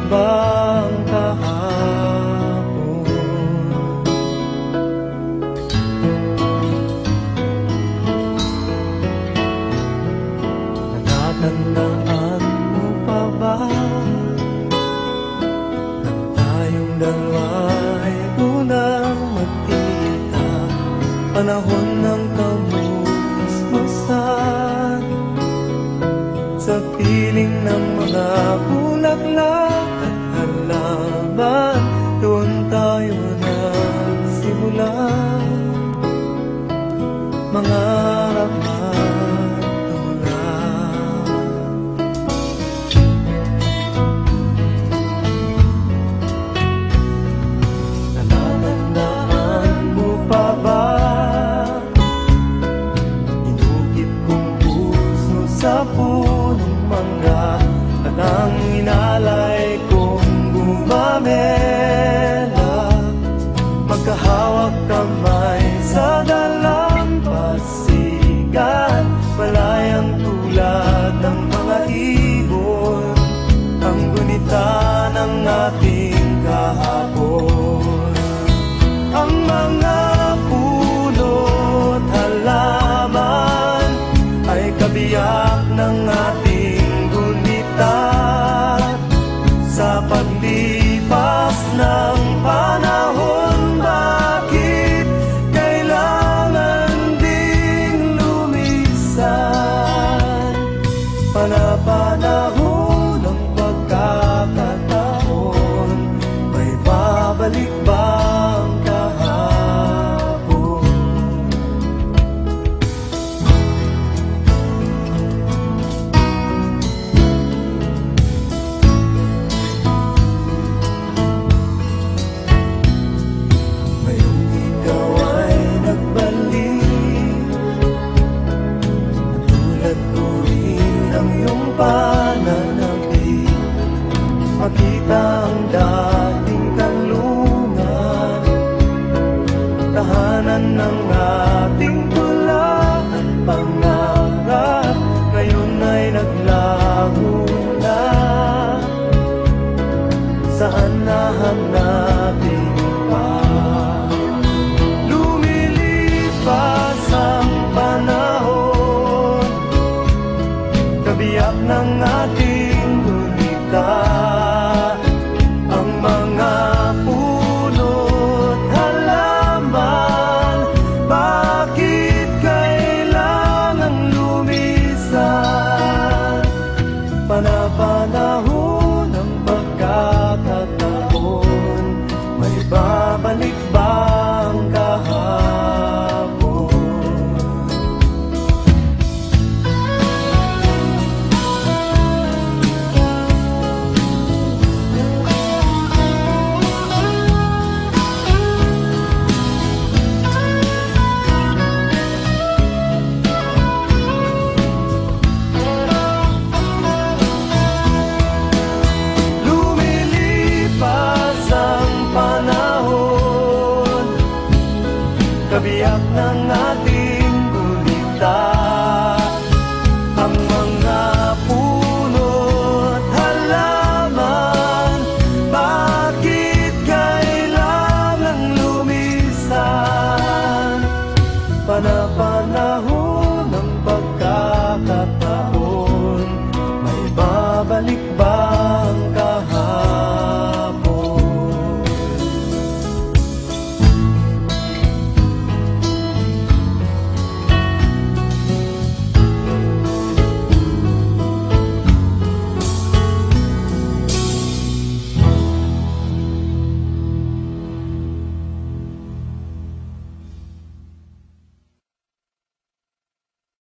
ba ang kahapon? Natatandaan mo pa ba nang tayong dalawa ay unang magkita? Panahon ng kamusmasan sa piling ng mga bulaklak at halaman, doon tayo nagsimula mangarap magtulad. Natatandaan mo pa ba inukit kong puso sa punong mangga at ang inalay kong gumamela, magkahawak kamay sa dalampasigan, malayang tulad ng mga ibon, ang gunita ng ating kahapon. Ang mga puno't halaman ay kabiyak ng ating gunita sa paglipas ng panahon. Bakit kailangan ding lumisan? Panapanahon ng pagkakataon, may babalik ba ang kahapon? Ngayong ikaw ay nagbalik, tulad ko rin ang iyong pananabik, makita ang dating kanlungan, tahanan ng ating tula at pangarap, ngayon ay naglaho na. Saan nahanapin pa? Lumilipas ang panahon, kabiyak ng ating gunita, ang mga puno't halaman. Bakit kailangan lumisan? Panapanahon ng pagkakataon, may babalik ba ang kahapon? Lumilipas ang panahon, kabiyak ng